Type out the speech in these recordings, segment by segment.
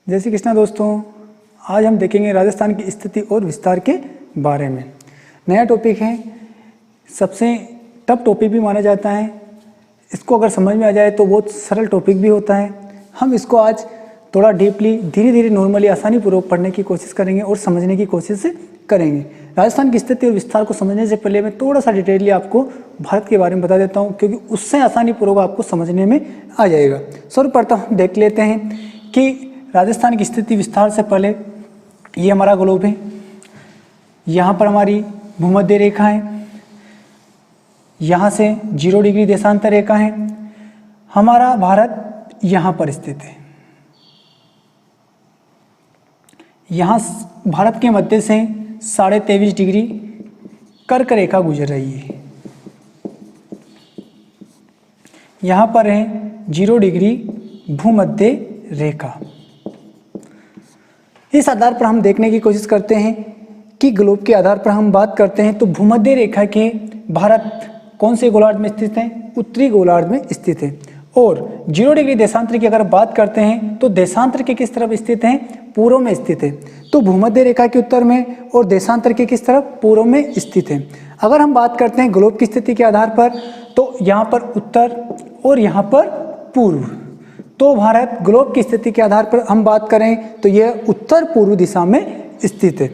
जय श्री कृष्णा दोस्तों, आज हम देखेंगे राजस्थान की स्थिति और विस्तार के बारे में। नया टॉपिक है, सबसे टफ टॉपिक भी माना जाता है। इसको अगर समझ में आ जाए तो बहुत सरल टॉपिक भी होता है। हम इसको आज थोड़ा डीपली, धीरे धीरे, नॉर्मली, आसानी पूर्वक पढ़ने की कोशिश करेंगे और समझने की कोशिश करेंगे। राजस्थान की स्थिति और विस्तार को समझने से पहले मैं थोड़ा सा डिटेलली आपको भारत के बारे में बता देता हूँ, क्योंकि उससे आसानी पूर्वक आपको समझने में आ जाएगा। सर्वप्रथम हम देख लेते हैं कि राजस्थान की स्थिति विस्तार से पहले ये हमारा ग्लोब है। यहाँ पर हमारी भूमध्य रेखा है, यहाँ से 0 डिग्री देशांतर रेखा है। हमारा भारत यहाँ पर स्थित है। यहाँ भारत के मध्य से 23.5 डिग्री कर्क रेखा गुजर रही है। यहाँ पर है 0 डिग्री भूमध्य रेखा। इस आधार पर हम देखने की कोशिश करते हैं कि ग्लोब के आधार पर हम बात करते हैं तो भूमध्य रेखा के भारत कौन से गोलार्ध में स्थित है? उत्तरी गोलार्ध में स्थित है। और 0 डिग्री देशांतर की अगर बात करते हैं तो देशांतर के किस तरफ स्थित है? पूर्व में स्थित है। तो भूमध्य रेखा के उत्तर में और देशांतर के किस तरफ? पूर्व में स्थित है। अगर हम बात करते हैं ग्लोब की स्थिति के आधार पर तो यहाँ पर उत्तर और यहाँ पर पूर्व। तो भारत ग्लोब की स्थिति के आधार पर हम बात करें तो यह उत्तर पूर्व दिशा में स्थित है।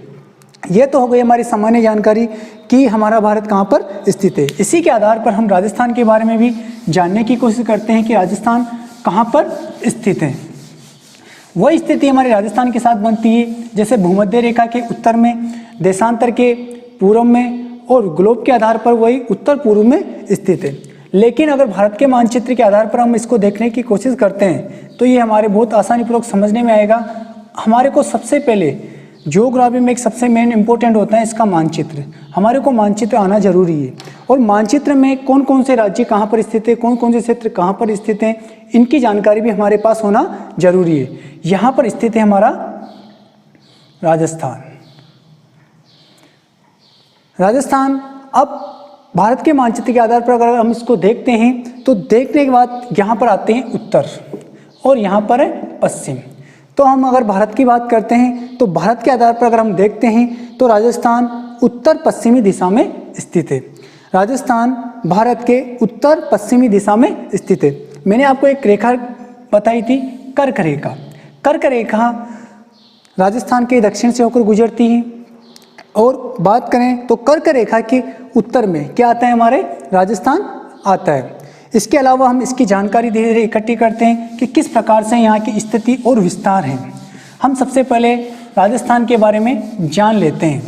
यह तो हो गई हमारी सामान्य जानकारी कि हमारा भारत कहाँ पर स्थित है। इसी के आधार पर हम राजस्थान के बारे में भी जानने की कोशिश करते हैं कि राजस्थान कहाँ पर स्थित है। वही स्थिति हमारे राजस्थान के साथ बनती है जैसे भूमध्य रेखा के उत्तर में, देशांतर के पूर्व में और ग्लोब के आधार पर वही उत्तर पूर्व में स्थित है। लेकिन अगर भारत के मानचित्र के आधार पर हम इसको देखने की कोशिश करते हैं तो ये हमारे बहुत आसानी पूर्वक समझने में आएगा। हमारे को सबसे पहले ज्योग्राफी में एक सबसे मेन इंपॉर्टेंट होता है इसका मानचित्र। हमारे को मानचित्र आना जरूरी है और मानचित्र में कौन कौन से राज्य कहाँ पर स्थित है, कौन कौन से क्षेत्र कहाँ पर स्थित हैं, इनकी जानकारी भी हमारे पास होना जरूरी है। यहाँ पर स्थित है हमारा राजस्थान। राजस्थान अब भारत के मानचित्र के आधार पर अगर हम इसको देखते हैं तो देखने के बाद यहाँ पर आते हैं उत्तर और यहाँ पर है पश्चिम। तो हम अगर भारत की बात करते हैं तो भारत के आधार पर अगर हम देखते हैं तो राजस्थान उत्तर पश्चिमी दिशा में स्थित है। राजस्थान भारत के उत्तर पश्चिमी दिशा में स्थित है। मैंने आपको एक रेखा बताई थी, कर्क रेखा। कर्क रेखा राजस्थान के दक्षिण से होकर गुजरती है। और बात करें तो कर्क रेखा के उत्तर में क्या आता है? हमारे राजस्थान आता है। इसके अलावा हम इसकी जानकारी धीरे धीरे इकट्ठी करते हैं कि किस प्रकार से यहाँ की स्थिति और विस्तार है। हम सबसे पहले राजस्थान के बारे में जान लेते हैं।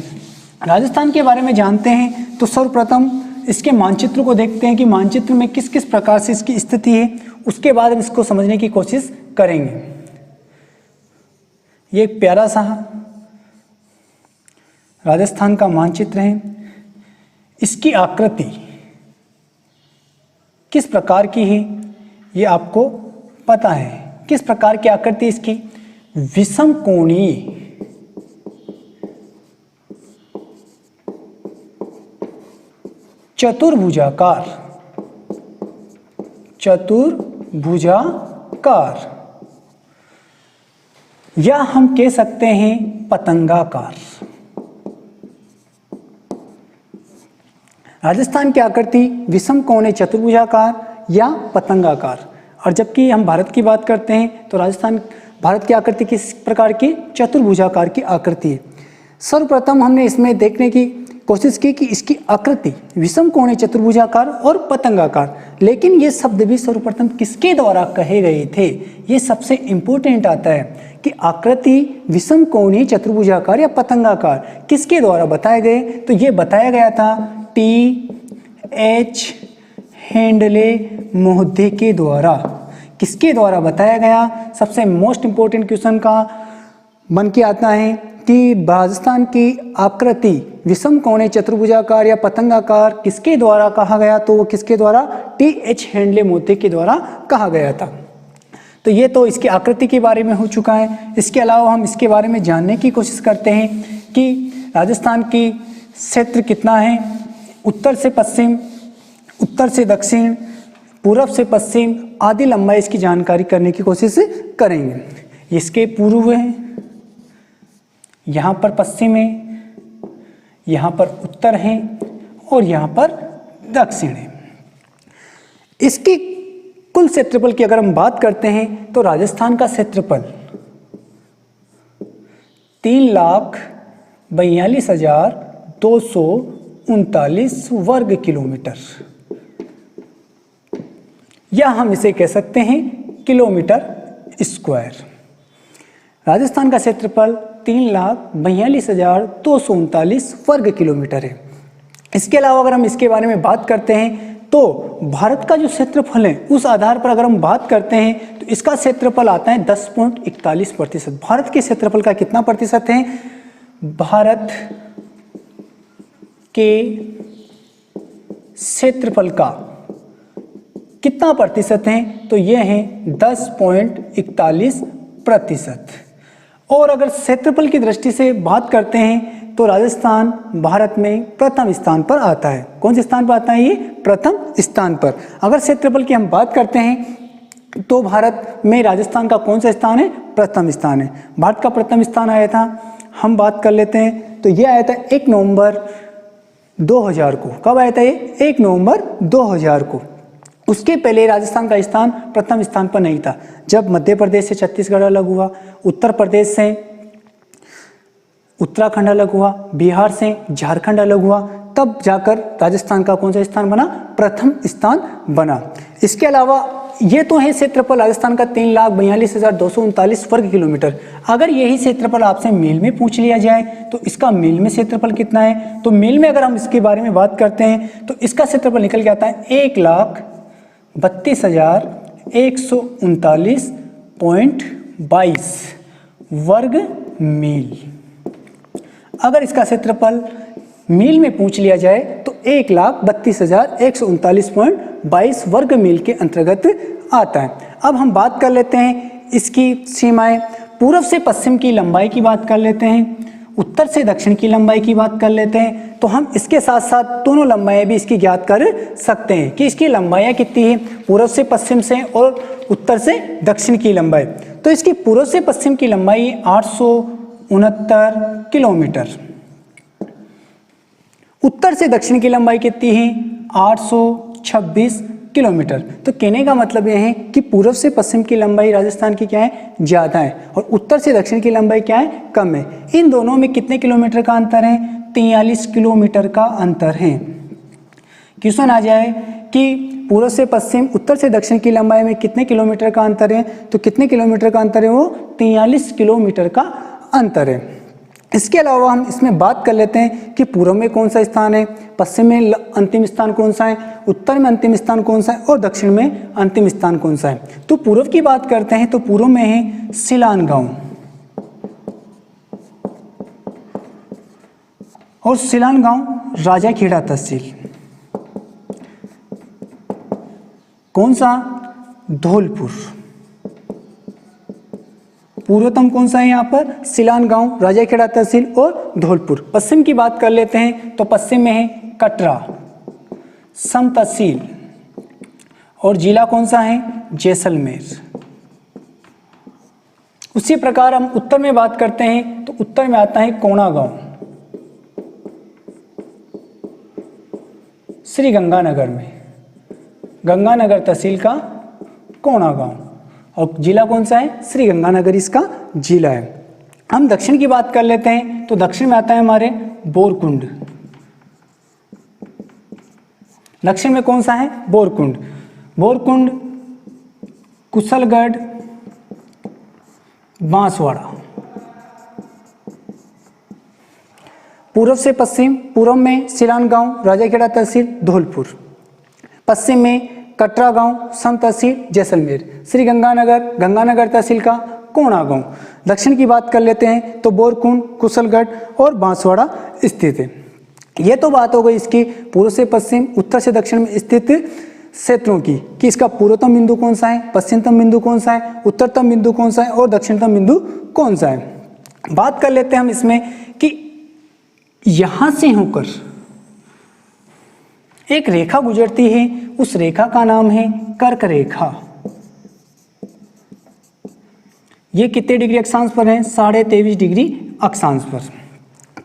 राजस्थान के बारे में जानते हैं तो सर्वप्रथम इसके मानचित्र को देखते हैं कि मानचित्र में किस किस प्रकार से इसकी स्थिति है। उसके बाद हम इसको समझने की कोशिश करेंगे। ये एक प्यारा सा राजस्थान का मानचित्र है। इसकी आकृति किस प्रकार की है ये आपको पता है। किस प्रकार की आकृति इसकी? विषम कोणीय, चतुर्भुजाकार, चतुर्भुजाकार, या हम कह सकते हैं पतंगाकार। राजस्थान की आकृति विषम कोणीय, चतुर्भुजाकार या पतंगाकार। और जबकि हम भारत की बात करते हैं तो भारत की आकृति किस प्रकार की? चतुर्भुजाकार की आकृति है। सर्वप्रथम हमने इसमें देखने की कोशिश की कि इसकी आकृति विषम कोणीय, चतुर्भुजाकार और पतंगाकार। लेकिन ये शब्द भी सर्वप्रथम किसके द्वारा कहे गए थे? ये सबसे इंपॉर्टेंट आता है कि आकृति विषम कोणीय, चतुर्भुजाकार या पतंगाकार किसके द्वारा बताए गए? तो ये बताया गया था T.H. हेंडले मोहद्दे के द्वारा। किसके द्वारा बताया गया? सबसे मोस्ट इंपोर्टेंट क्वेश्चन का बन के आता है कि राजस्थान की आकृति विषम कोणीय, चतुर्भुजाकार या पतंगाकार किसके द्वारा कहा गया? तो वो किसके द्वारा? T.H. हेंडले मोहद्दे के द्वारा कहा गया था। तो ये तो इसकी आकृति के बारे में हो चुका है। इसके अलावा हम इसके बारे में जानने की कोशिश करते हैं कि राजस्थान की क्षेत्र कितना है। उत्तर से पश्चिम, उत्तर से दक्षिण, पूर्व से पश्चिम आदि लंबाई इसकी जानकारी करने की कोशिश करेंगे। इसके पूर्व है, यहाँ पर पश्चिम है, यहाँ पर उत्तर है और यहाँ पर दक्षिण है। इसकी कुल क्षेत्रफल की अगर हम बात करते हैं तो राजस्थान का क्षेत्रफल 3,42,239 वर्ग किलोमीटर, या हम इसे कह सकते हैं किलोमीटर स्क्वायर। राजस्थान का क्षेत्रफल 3,42,239 वर्ग किलोमीटर है। इसके अलावा अगर हम इसके बारे में बात करते हैं तो भारत का जो क्षेत्रफल है उस आधार पर अगर हम बात करते हैं तो इसका क्षेत्रफल आता है 10.41%। भारत के क्षेत्रफल का कितना प्रतिशत है? भारत के क्षेत्रफल का कितना प्रतिशत है? तो यह है 10.41%। और अगर क्षेत्रफल की दृष्टि से बात करते हैं तो राजस्थान भारत में प्रथम स्थान पर आता है। कौन से स्थान पर आता है? ये प्रथम स्थान पर। अगर क्षेत्रफल की हम बात करते हैं तो भारत में राजस्थान का कौन सा स्थान है? प्रथम स्थान है। भारत का प्रथम स्थान आया था, हम बात कर लेते हैं, तो ये आया था 1 नवंबर 2000 को। कब आया था ये? 1 नवंबर 2000 को। उसके पहले राजस्थान का स्थान प्रथम स्थान पर नहीं था। जब मध्य प्रदेश से छत्तीसगढ़ अलग हुआ, उत्तर प्रदेश से उत्तराखंड अलग हुआ, बिहार से झारखंड अलग हुआ, तब जाकर राजस्थान का कौन सा स्थान बना? प्रथम स्थान बना। इसके अलावा ये तो है क्षेत्रफल राजस्थान का 3,42,239 वर्ग किलोमीटर। अगर यही क्षेत्रफल आपसे मील में पूछ लिया जाए तो इसका मील में क्षेत्रफल कितना है? तो मील में अगर हम इसके बारे में बात करते हैं तो इसका क्षेत्रफल निकल के आता है 1,32,139.22 वर्ग मील। अगर इसका क्षेत्रफल मील में पूछ लिया जाए तो 1,32,139.22 वर्ग मील के अंतर्गत आता है। अब हम बात कर लेते हैं इसकी सीमाएं। पूर्व से पश्चिम की लंबाई की बात कर लेते हैं, उत्तर से दक्षिण की लंबाई की बात कर लेते हैं। तो हम इसके साथ साथ दोनों लंबाइयाँ भी इसकी ज्ञात कर सकते हैं कि इसकी लंबाइयाँ कितनी है, पूर्व से पश्चिम से और उत्तर से दक्षिण की लंबाई। तो इसकी पूर्व से पश्चिम की लंबाई 869 किलोमीटर, उत्तर से दक्षिण की लंबाई कितनी है? 826 किलोमीटर। तो कहने का मतलब यह है कि पूर्व से पश्चिम की लंबाई राजस्थान की क्या है? ज़्यादा है, और उत्तर से दक्षिण की लंबाई क्या है? कम है। इन दोनों में कितने किलोमीटर का अंतर है? 43 किलोमीटर का अंतर है। क्वेश्चन आ जाए कि पूर्व से पश्चिम, उत्तर से दक्षिण की लंबाई में कितने किलोमीटर का अंतर है? तो कितने किलोमीटर का अंतर है? वो 43 किलोमीटर का अंतर है। इसके अलावा हम इसमें बात कर लेते हैं कि पूर्व में कौन सा स्थान है, पश्चिम में अंतिम स्थान कौन सा है, उत्तर में अंतिम स्थान कौन सा है और दक्षिण में अंतिम स्थान कौन सा है। तो पूर्व की बात करते हैं तो पूर्व में है सिलान गांव, और सिलान गांव राजाखेड़ा तहसील। कौन सा? धौलपुर। पूर्वतम कौन सा है यहाँ पर? सिलान गांव, राजाखेड़ा तहसील और धौलपुर। पश्चिम की बात कर लेते हैं तो पश्चिम में है कटरा सम तहसील, और जिला कौन सा है? जैसलमेर। उसी प्रकार हम उत्तर में बात करते हैं तो उत्तर में आता है कोणागांव, श्री गंगानगर में, गंगानगर तहसील का कोणागांव, और जिला कौन सा है? श्री गंगानगर इसका जिला है। हम दक्षिण की बात कर लेते हैं तो दक्षिण में आता है हमारे बोरकुंड। दक्षिण में कौन सा है? बोरकुंड। बोरकुंड, कुशलगढ़, बांसवाड़ा। पूर्व से पश्चिम, पूर्व में सिलान गांव, राजाखेड़ा तहसील, धौलपुर। पश्चिम में कटरा गांव, सम तहसील, जैसलमेर। श्री गंगानगर, गंगानगर तहसील का कोणागांव। दक्षिण की बात कर लेते हैं तो बोरकुंड, कुशलगढ़ और बांसवाड़ा स्थित है। यह तो बात हो गई इसकी पूर्व से पश्चिम, उत्तर से दक्षिण में स्थित क्षेत्रों की, कि इसका पूर्वतम बिंदु कौन सा है, पश्चिमतम बिंदु कौन सा है, उत्तरतम बिंदु कौन सा है और दक्षिणतम बिंदु कौन सा है। बात कर लेते हैं हम इसमें कि यहां से होकर एक रेखा गुजरती है, उस रेखा का नाम है कर्क रेखा। ये कितने डिग्री अक्षांश पर है? 23.5 डिग्री अक्षांश पर।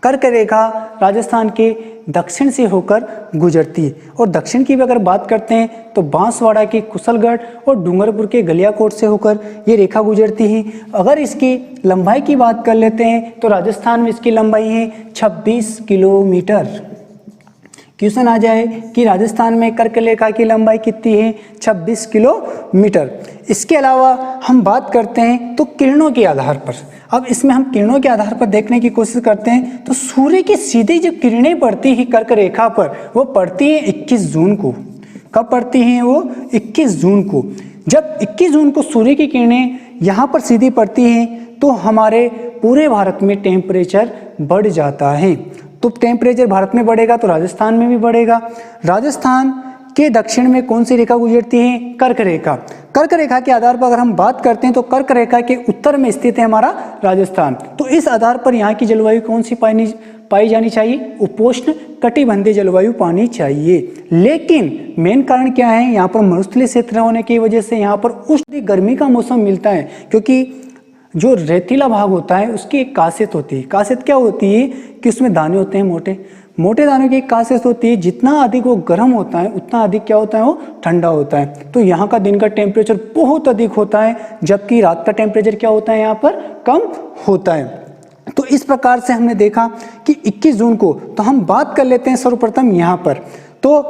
कर्क रेखा राजस्थान के दक्षिण से होकर गुजरती है और दक्षिण की भी अगर बात करते हैं तो बांसवाड़ा के कुशलगढ़ और डूंगरपुर के गलियाकोट से होकर ये रेखा गुजरती है। अगर इसकी लंबाई की बात कर लेते हैं तो राजस्थान में इसकी लंबाई है 26 किलोमीटर। क्वेश्चन आ जाए कि राजस्थान में कर्क रेखा की लंबाई कितनी है? 26 किलोमीटर। इसके अलावा हम बात करते हैं तो किरणों के आधार पर। अब इसमें हम किरणों के आधार पर देखने की कोशिश करते हैं तो सूर्य की सीधी जो किरणें पड़ती हैं कर्क रेखा पर वो पड़ती हैं 21 जून को। कब पड़ती हैं वो? 21 जून को। जब 21 जून को सूर्य की किरणें यहाँ पर सीधी पड़ती हैं तो हमारे पूरे भारत में टेम्परेचर बढ़ जाता है। तो टेम्परेचर भारत में बढ़ेगा तो राजस्थान में भी बढ़ेगा। राजस्थान के दक्षिण में कौन सी रेखा गुजरती है? कर्क रेखा। कर्क रेखा के आधार पर अगर हम बात करते हैं तो कर्क रेखा के उत्तर में स्थित है हमारा राजस्थान। तो इस आधार पर यहाँ की जलवायु कौन सी पाई जानी चाहिए? उपोष्ण कटिबंधीय जलवायु पानी चाहिए। लेकिन मेन कारण क्या है? यहाँ पर मरुस्थलीय क्षेत्र होने की वजह से यहाँ पर उष्ण गर्मी का मौसम मिलता है, क्योंकि जो रेतीला भाग होता है उसकी एक खासियत होती है। खासियत क्या होती है कि उसमें दाने होते हैं मोटे मोटे दानों की एक खासियत होती है, जितना अधिक वो गर्म होता है उतना अधिक क्या होता है? वो ठंडा होता है। तो यहाँ का दिन का टेम्परेचर बहुत अधिक होता है, जबकि रात का टेम्परेचर क्या होता है? यहाँ पर कम होता है। तो इस प्रकार से हमने देखा कि 21 जून को, तो हम बात कर लेते हैं सर्वप्रथम यहाँ पर। तो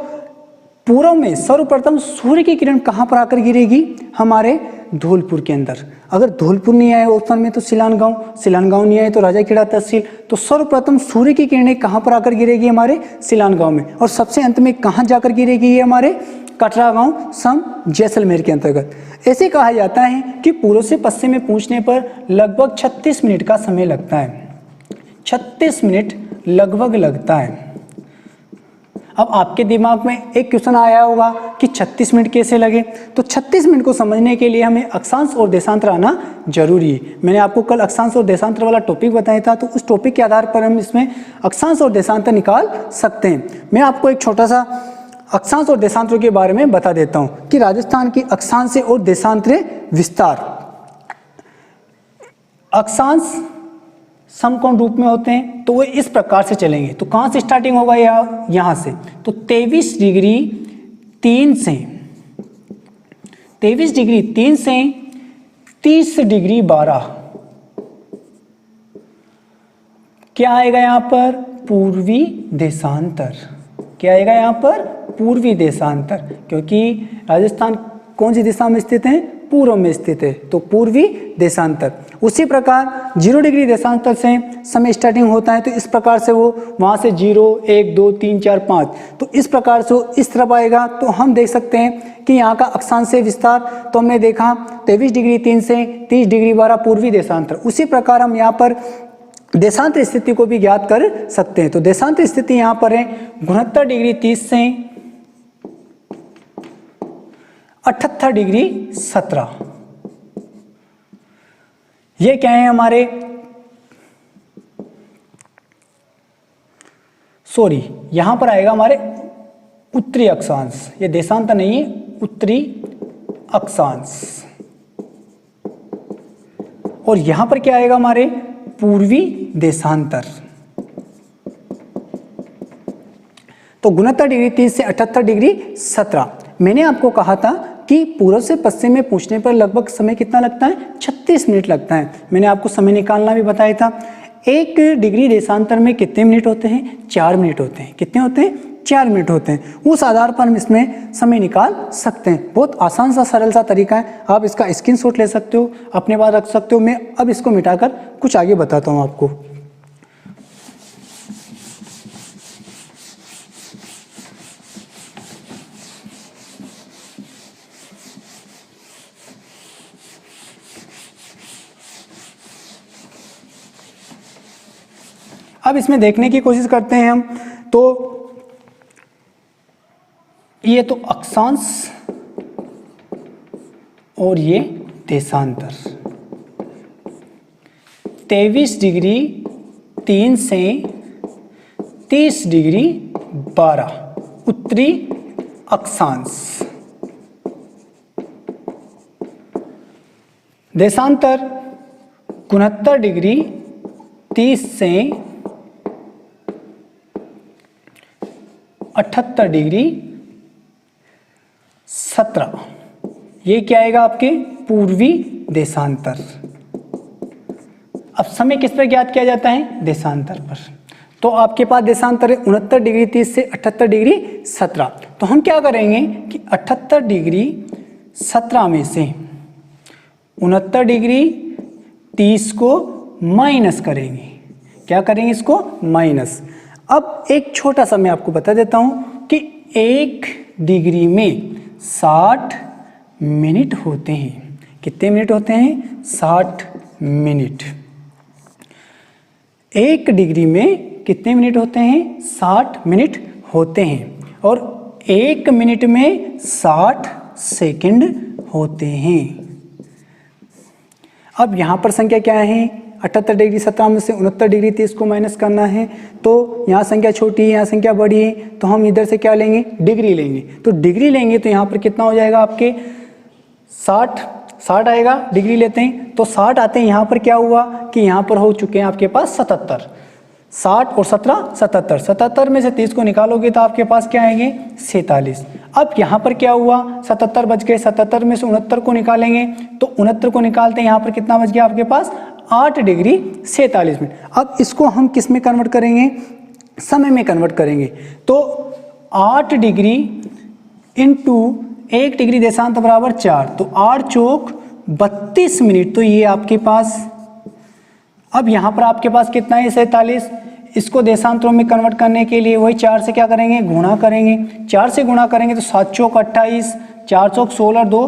पूर्व में सर्वप्रथम सूर्य की किरण कहाँ पर आकर गिरेगी? हमारे धौलपुर के अंदर। अगर धौलपुर नहीं आए ऑप्शन में तो सिलानगांव नहीं आए तो राजाखेड़ा तहसील। तो सर्वप्रथम सूर्य की किरणें कहाँ पर आकर गिरेगी? हमारे सिलानगांव में। और सबसे अंत में कहाँ जाकर गिरेगी? ये हमारे कटरा गांव सम जैसलमेर के अंतर्गत। ऐसे कहा जाता है कि पूर्व से पश्चिम में पहुंचने पर लगभग 36 मिनट का समय लगता है। 36 मिनट लगभग लगता है। अब आपके दिमाग में एक क्वेश्चन आया होगा कि 36 मिनट कैसे लगे? तो 36 मिनट को समझने के लिए हमें अक्षांश और देशांतर आना जरूरी है। मैंने आपको कल अक्षांश और देशांतर वाला टॉपिक बताया था, तो उस टॉपिक के आधार पर हम इसमें अक्षांश और देशांतर निकाल सकते हैं। मैं आपको एक छोटा सा अक्षांश और देशांतरों के बारे में बता देता हूँ कि राजस्थान की अक्षांश और देशांतरीय विस्तार। अक्षांश समकोण रूप में होते हैं तो वो इस प्रकार से चलेंगे। तो कहाँ से स्टार्टिंग होगा? यहाँ से। तो 23 डिग्री 3 से 30 डिग्री 12 क्या आएगा यहाँ पर? पूर्वी देशांतर। क्या आएगा यहाँ पर? पूर्वी देशांतर। क्योंकि राजस्थान कौन सी दिशा में स्थित है? पूर्व में स्थित है, तो पूर्वी देशांतर। उसी प्रकार 0 डिग्री देशांतर से समय स्टार्टिंग होता है, तो इस प्रकार से वो वहाँ से 0 1 2 3 4 5, तो इस प्रकार से वो इस तरफ आएगा। तो हम देख सकते हैं कि यहाँ का अक्षांश से विस्तार तो हमने देखा 23 डिग्री 3 से 30 डिग्री 12 पूर्वी देशांतर। उसी प्रकार हम यहाँ पर देशांतर स्थिति को भी ज्ञात कर सकते हैं। तो देशांतर स्थिति यहाँ पर है 69 डिग्री 30 से 78 डिग्री 17। ये क्या है हमारे? सॉरी, यहां पर आएगा हमारे उत्तरी अक्षांश। ये देशांतर नहीं है, उत्तरी अक्षांश। और यहां पर क्या आएगा हमारे? पूर्वी देशांतर। तो 69 डिग्री 30 से 78 डिग्री 17। मैंने आपको कहा था कि पूर्व से पश्चिम में पहुंचने पर लगभग समय कितना लगता है? 36 मिनट लगता है। मैंने आपको समय निकालना भी बताया था। 1 डिग्री देशांतर में कितने मिनट होते हैं? 4 मिनट होते हैं। कितने होते हैं? 4 मिनट होते हैं। उस आधार पर हम इसमें समय निकाल सकते हैं। बहुत आसान सा सरल सा तरीका है। आप इसका स्क्रीनशॉट ले सकते हो, अपने पास रख सकते हो। मैं अब इसको मिटाकर कुछ आगे बताता हूँ आपको। अब इसमें देखने की कोशिश करते हैं हम। तो ये तो अक्षांश और ये देशांतर। 23 डिग्री 3 से 30 डिग्री 12 उत्तरी अक्षांश। देशांतर 69 डिग्री 30 से 78 डिग्री 17, ये क्या आएगा आपके पूर्वी देशांतर। अब समय किस पर ज्ञात किया जाता है, देशांतर पर। तो आपके पास देशांतर है 69 डिग्री 30 से 78 डिग्री 17। तो हम क्या करेंगे कि 78 डिग्री 17 में से 69 डिग्री 30 को माइनस करेंगे। क्या करेंगे, इसको माइनस। अब एक छोटा सा मैं आपको बता देता हूं कि 1 डिग्री में 60 मिनट होते हैं। कितने मिनट होते हैं, 60 मिनट। 1 डिग्री में कितने मिनट होते हैं, 60 मिनट होते हैं। और 1 मिनट में 60 सेकंड होते हैं। अब यहाँ पर संख्या क्या है, 78 डिग्री 17 में से 69 डिग्री 30 को माइनस करना है। तो यहाँ संख्या छोटी है, यहाँ संख्या बड़ी है, तो हम इधर से क्या लेंगे, डिग्री लेंगे। तो डिग्री लेंगे तो यहाँ पर कितना हो जाएगा आपके 60 आएगा, डिग्री लेते हैं तो 60 आते हैं। यहाँ पर क्या हुआ कि यहाँ पर हो चुके हैं आपके पास 77। 60 और 17 77, 77 में से 30 को निकालोगे तो आपके पास क्या आएंगे, 47। अब यहाँ पर क्या हुआ, 77 बच गए, 77 में से 69 को निकालेंगे तो 69 को निकालते हैं, यहाँ पर कितना बच गया आपके पास, 8 डिग्री 47 मिनट। अब इसको हम किस में कन्वर्ट करेंगे, समय में कन्वर्ट करेंगे। तो 8 डिग्री इंटू 1 डिग्री देशांतर बराबर 4, तो 8 चौक 32 मिनट। तो ये आपके पास, अब यहाँ पर आपके पास कितना है, 47। इसको देशांतरों में कन्वर्ट करने के लिए वही 4 से क्या करेंगे, गुणा करेंगे। 4 से गुणा करेंगे तो 7 चौक 28, 4 चौक 16, 2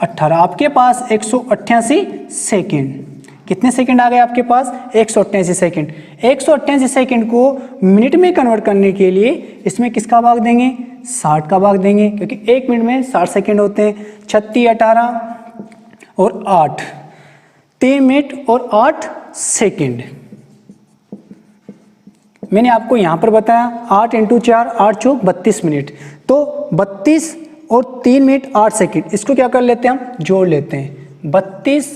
18, आपके पास 188 सेकेंड। कितने सेकंड आ गए आपके पास, 188 सेकंड। 188 सेकंड को मिनट में कन्वर्ट करने के लिए इसमें किसका भाग देंगे, 60 का भाग देंगे, क्योंकि 1 मिनट में 60 सेकंड होते हैं। 36, 18 और 8, 3 मिनट और 8 सेकंड। मैंने आपको यहां पर बताया 8 इंटू 4, 8 चौक 32 मिनट। तो 32 और 3 मिनट 8 सेकंड, इसको क्या कर लेते हैं, हम जोड़ लेते हैं। 32,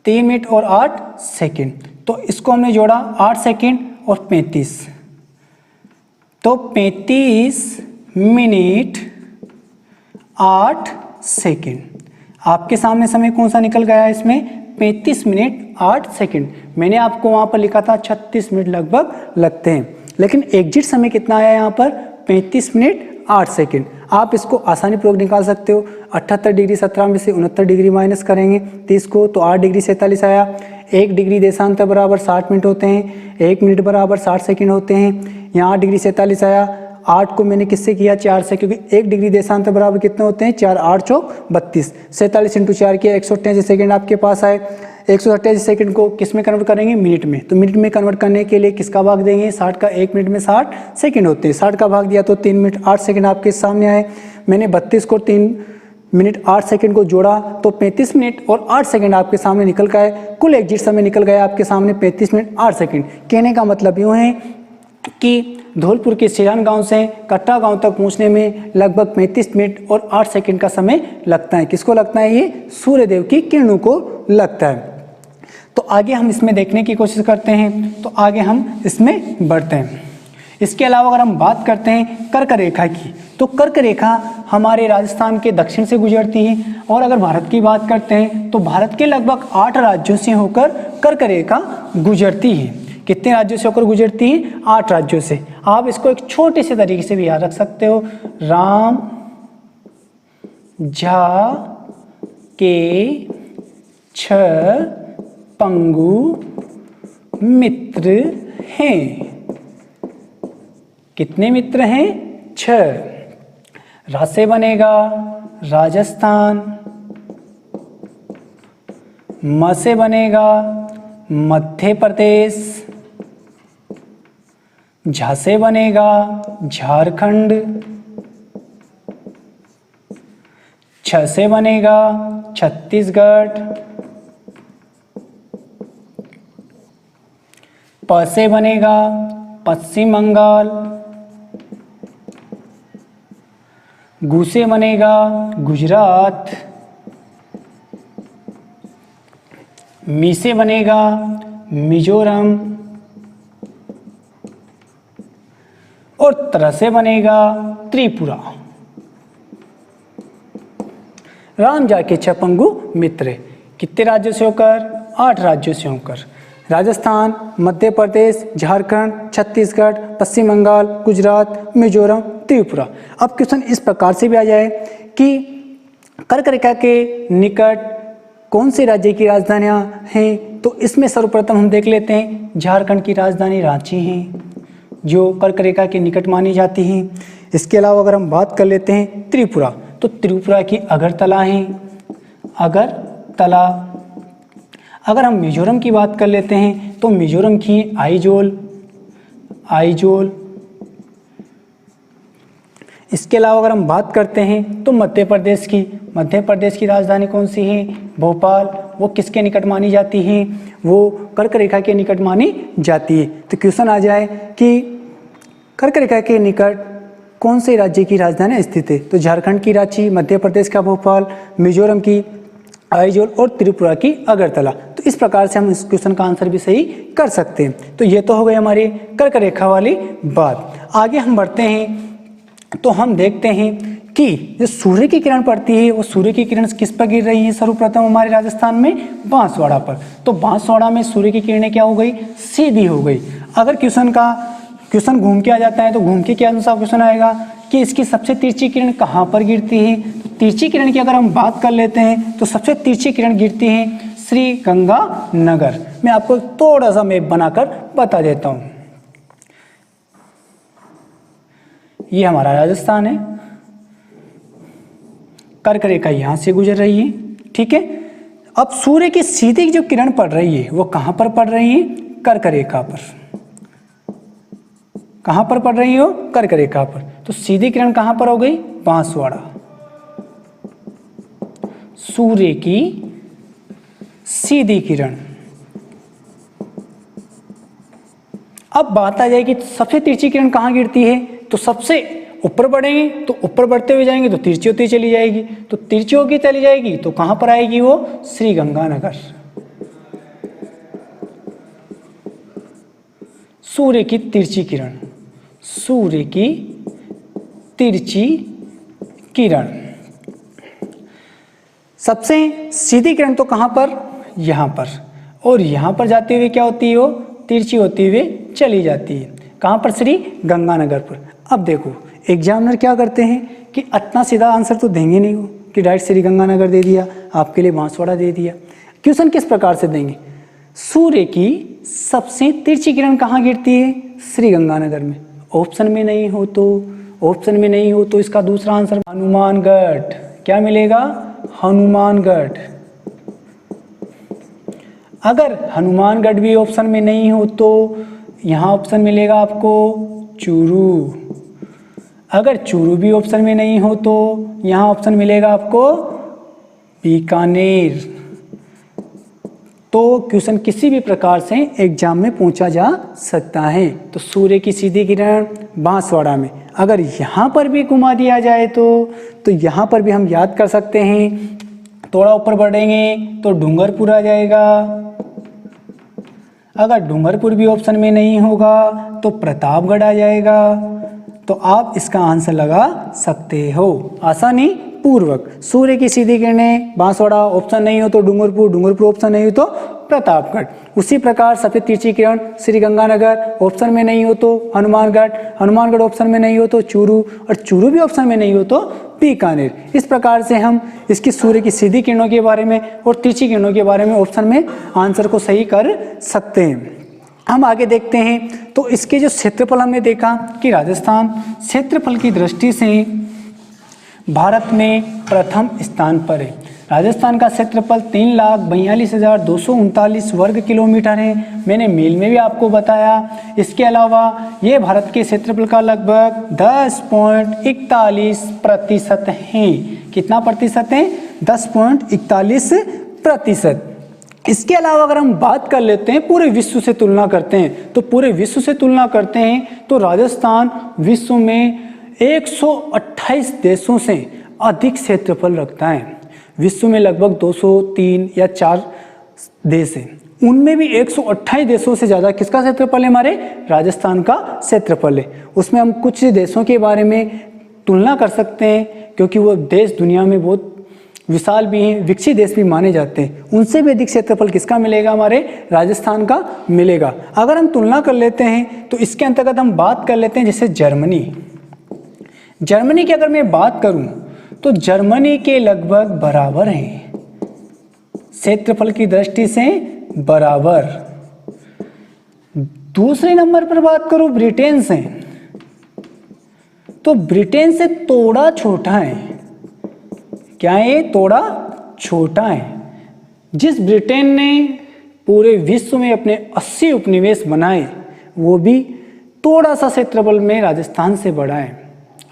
3 मिनट और 8 सेकंड, तो इसको हमने जोड़ा 8 सेकंड और 35, तो 35 मिनट 8 सेकंड। आपके सामने समय कौन सा निकल गया है इसमें, 35 मिनट 8 सेकंड। मैंने आपको वहां पर लिखा था 36 मिनट लगभग लगते हैं, लेकिन एग्जिट समय कितना आया यहाँ पर, 35 मिनट 8 सेकंड। आप इसको आसानी पूर्वक निकाल सकते हो। 78 डिग्री 17 में से 69 डिग्री माइनस करेंगे 30 को, तो 8 डिग्री 47 आया। 1 डिग्री देशांतर बराबर 60 मिनट होते हैं, 1 मिनट बराबर 60 सेकंड होते हैं। यहाँ 8 डिग्री 47 आया। 8 को मैंने किससे किया, 4 से, क्योंकि 1 डिग्री देशांतर बराबर कितने होते हैं, 4, 8 चौक 32, 47 इंटू 4 किया, 188 सेकंड आपके पास आए। 188 सेकंड को किस में कन्वर्ट करेंगे, मिनट में। तो मिनट में कन्वर्ट करने के लिए किसका भाग देंगे, 60 का। 1 मिनट में 60 सेकंड होते हैं, 60 का भाग दिया तो 3 मिनट 8 सेकंड आपके सामने आए। मैंने 32 को 3 मिनट 8 सेकंड को जोड़ा तो 35 मिनट और 8 सेकंड आपके सामने निकल गए। कुल एग्जिट समय निकल गया आपके सामने 35 मिनट 8 सेकंड। कहने का मतलब यूँ है कि धौलपुर के सिरान गांव से कटरा गांव तक पहुंचने में लगभग 35 मिनट और 8 सेकंड का समय लगता है। किसको लगता है, ये सूर्यदेव की किरणों को लगता है। तो आगे हम इसमें देखने की कोशिश करते हैं, तो आगे हम इसमें बढ़ते हैं। इसके अलावा अगर हम बात करते हैं कर्क रेखा की, तो कर्क रेखा हमारे राजस्थान के दक्षिण से गुजरती है। और अगर भारत की बात करते हैं तो भारत के लगभग 8 राज्यों से होकर कर्क रेखा गुजरती है। कितने राज्यों से होकर गुजरती है, 8 राज्यों से। आप इसको एक छोटे से तरीके से भी याद रख सकते हो, राम झा के 6 पंगु मित्र हैं। कितने मित्र हैं, 6। रा से बनेगा राजस्थान, म से बनेगा मध्य प्रदेश, झ से बनेगा झारखंड, छ से बनेगा छत्तीसगढ़, प से बनेगा पश्चिम बंगाल, गु से बनेगा गुजरात, मी से बनेगा मिजोरम और त्र से बनेगा त्रिपुरा। राम जाके छपंगु मित्र, कितने राज्यों से होकर? 8 राज्यों से होकर। राजस्थान, मध्य प्रदेश, झारखंड, छत्तीसगढ़, पश्चिम बंगाल, गुजरात, मिजोरम, त्रिपुरा। अब क्वेश्चन इस प्रकार से भी आ जाए कि कर्क रेखा के निकट कौन से राज्य की राजधानियां हैं, तो इसमें सर्वप्रथम हम देख लेते हैं झारखंड की राजधानी रांची है, जो कर्क रेखा के निकट मानी जाती है। इसके अलावा अगर हम बात कर लेते हैं त्रिपुरा, तो त्रिपुरा की अगरतला है, अगरतला। अगर हम मिजोरम की बात कर लेते हैं तो मिजोरम की आइजोल, आइजोल। इसके अलावा अगर हम बात करते हैं तो मध्य प्रदेश की राजधानी कौन सी है? भोपाल। वो किसके निकट मानी जाती है? वो कर्क रेखा के निकट मानी जाती है। तो क्वेश्चन आ जाए कि कर्क रेखा के निकट कौन से राज्य की राजधानी स्थित है? तो झारखंड की रांची, मध्य प्रदेश का भोपाल, मिजोरम की आइजोल और त्रिपुरा की अगरतला। तो इस प्रकार से हम इस क्वेश्चन का आंसर भी सही कर सकते हैं। तो ये तो हो गई हमारी कर्क रेखा वाली बात। आगे हम बढ़ते हैं तो हम देखते हैं कि जो सूर्य की किरण पड़ती है वो सूर्य की किरण किस पर गिर रही है? सर्वप्रथम हमारे राजस्थान में बांसवाड़ा पर। तो बांसवाड़ा में सूर्य की किरणें क्या हो गई? सीधी हो गई। अगर क्वेश्चन घूम के आ जाता है तो घूम के क्या अनुसार क्वेश्चन आएगा कि इसकी सबसे तिरछी किरण कहाँ पर गिरती है? तो तिरछी किरण की अगर हम बात कर लेते हैं तो सबसे तिरछी किरण गिरती है श्री गंगानगर। मैं आपको थोड़ा सा मैप बनाकर बता देता हूँ। ये हमारा राजस्थान है, कर्क रेखा यहाँ से गुजर रही है, ठीक है। अब सूर्य की सीधी जो किरण पड़ रही है वो कहाँ पर पड़ रही है? कर्क रेखा पर। कहाँ पर पड़ रही हो? कर्क रेखा पर। तो सीधी किरण कहाँ पर हो गई? बांसवाड़ा। सूर्य की सीधी किरण। अब बात आ जाएगी सबसे तिरछी किरण कहाँ गिरती है? तो सबसे ऊपर बढ़ेंगे तो ऊपर बढ़ते हुए जाएंगे तो तिरछी होती चली जाएगी, तो तिरछी होगी चली जाएगी तो कहाँ पर आएगी वो? श्री गंगानगर। सूर्य की तिरछी किरण, सूर्य की तिरछी किरण। सबसे सीधी किरण तो कहाँ पर? यहाँ पर। और यहाँ पर जाते हुए क्या होती है? वो तिरछी होती हुए चली जाती है। कहाँ पर? श्री गंगानगर पर। अब देखो एग्जामिनर क्या करते हैं कि इतना सीधा आंसर तो देंगे नहीं हो कि डायरेक्ट श्री गंगानगर दे दिया, आपके लिए बांसवाड़ा दे दिया। क्वेश्चन किस प्रकार से देंगे? सूर्य की सबसे तिरछी किरण कहाँ गिरती है? श्री गंगानगर में। ऑप्शन में नहीं हो तो इसका दूसरा आंसर हनुमानगढ़। क्या मिलेगा? हनुमानगढ़। अगर हनुमानगढ़ भी ऑप्शन में नहीं हो तो यहाँ ऑप्शन मिलेगा आपको चूरू। अगर चूरू भी ऑप्शन में नहीं हो तो यहाँ ऑप्शन मिलेगा आपको बीकानेर। तो क्वेश्चन किसी भी प्रकार से एग्जाम में पूछा जा सकता है। तो सूर्य की सीधी किरण बांसवाड़ा में, अगर यहाँ पर भी घुमा दिया जाए तो यहाँ पर भी हम याद कर सकते हैं। थोड़ा ऊपर बढ़ेंगे तो डूंगरपुर आ जाएगा। अगर डूंगरपुर भी ऑप्शन में नहीं होगा तो प्रतापगढ़ आ जाएगा। तो आप इसका आंसर लगा सकते हो आसानी पूर्वक। सूर्य की सीधी किरणें बांसवाड़ा, ऑप्शन नहीं हो तो डूंगरपुर ऑप्शन नहीं हो तो प्रतापगढ़। उसी प्रकार सफेद तिरछी किरण श्री गंगानगर, ऑप्शन में नहीं हो तो हनुमानगढ़ ऑप्शन में नहीं हो तो चूरू, और चूरू भी ऑप्शन में नहीं हो तो बीकानेर। इस प्रकार से हम इसकी सूर्य की सीधी किरणों के बारे में और तिरछी किरणों के बारे में ऑप्शन में आंसर को सही कर सकते हैं। हम आगे देखते हैं तो इसके जो क्षेत्रफल हमने देखा कि राजस्थान क्षेत्रफल की दृष्टि से भारत में प्रथम स्थान पर है। राजस्थान का क्षेत्रफल 3,42,239 वर्ग किलोमीटर है। मैंने मील में भी आपको बताया। इसके अलावा ये भारत के क्षेत्रफल का लगभग 10.41% है। कितना प्रतिशत है? 10.41%। इसके अलावा अगर हम बात कर लेते हैं पूरे विश्व से तुलना करते हैं तो राजस्थान विश्व में 128 देशों से अधिक क्षेत्रफल रखता है। विश्व में लगभग 203 या 4 देश हैं, उनमें भी 128 देशों से ज़्यादा किसका क्षेत्रफल है, हमारे राजस्थान का क्षेत्रफल है। उसमें हम कुछ देशों के बारे में तुलना कर सकते हैं क्योंकि वो देश दुनिया में बहुत विशाल भी हैं, विकसित देश भी माने जाते हैं। उनसे भी अधिक क्षेत्रफल किसका मिलेगा, हमारे राजस्थान का मिलेगा। अगर हम तुलना कर लेते हैं तो इसके अंतर्गत हम बात कर लेते हैं जैसे जर्मनी की अगर मैं बात करूं तो जर्मनी के लगभग बराबर हैं, क्षेत्रफल की दृष्टि से बराबर। दूसरे नंबर पर बात करूं ब्रिटेन से, तो ब्रिटेन से थोड़ा छोटा है। क्या है, थोड़ा छोटा है। जिस ब्रिटेन ने पूरे विश्व में अपने 80 उपनिवेश बनाए, वो भी थोड़ा सा क्षेत्रफल में राजस्थान से बड़ा है।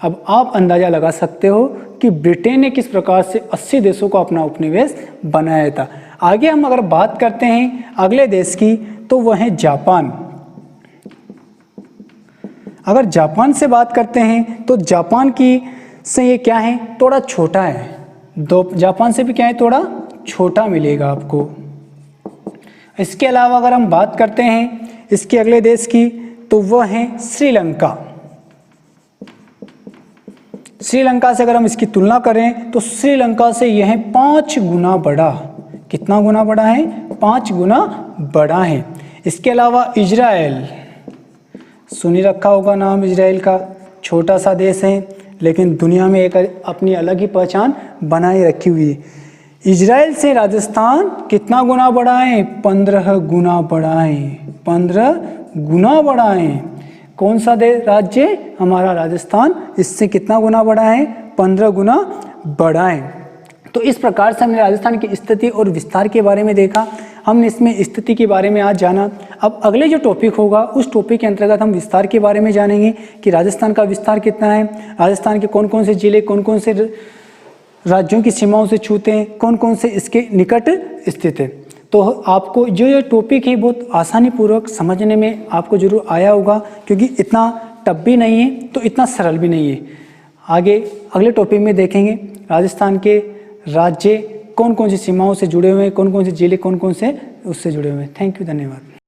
अब आप अंदाजा लगा सकते हो कि ब्रिटेन ने किस प्रकार से 80 देशों को अपना उपनिवेश बनाया था। आगे हम अगर बात करते हैं अगले देश की, तो वह है जापान। अगर जापान से बात करते हैं तो जापान की से ये क्या है, थोड़ा छोटा है। जापान से भी क्या है, थोड़ा छोटा मिलेगा आपको। इसके अलावा अगर हम बात करते हैं इसके अगले देश की, तो वह है श्रीलंका। श्रीलंका से अगर हम इसकी तुलना करें तो श्रीलंका से यह 5 गुना बड़ा। कितना गुना बड़ा है, 5 गुना बड़ा है। इसके अलावा इजराइल, सुनी रखा होगा नाम इजराइल का, छोटा सा देश है लेकिन दुनिया में एक अपनी अलग ही पहचान बनाए रखी हुई है। इजराइल से राजस्थान कितना गुना बड़ा है, 15 गुना बड़ा है। 15 गुना बड़ा है। कौन सा राज्य, हमारा राजस्थान, इससे कितना गुना बड़ा है, 15 गुना बड़ा है। तो इस प्रकार से हमने राजस्थान की स्थिति और विस्तार के बारे में देखा। हमने इसमें स्थिति के बारे में आज जाना। अब अगले जो टॉपिक होगा उस टॉपिक के अंतर्गत हम विस्तार के बारे में जानेंगे कि राजस्थान का विस्तार कितना है, राजस्थान के कौन कौन से जिले कौन कौन से राज्यों की सीमाओं से छूते हैं, कौन कौन से इसके निकट स्थित है। तो आपको जो ये टॉपिक है बहुत आसानी पूर्वक समझने में आपको जरूर आया होगा, क्योंकि इतना टफ भी नहीं है तो इतना सरल भी नहीं है। आगे अगले टॉपिक में देखेंगे राजस्थान के राज्य कौन कौन सी सीमाओं से जुड़े हुए हैं, कौन कौन से जिले कौन कौन से उससे जुड़े हुए हैं। थैंक यू, धन्यवाद।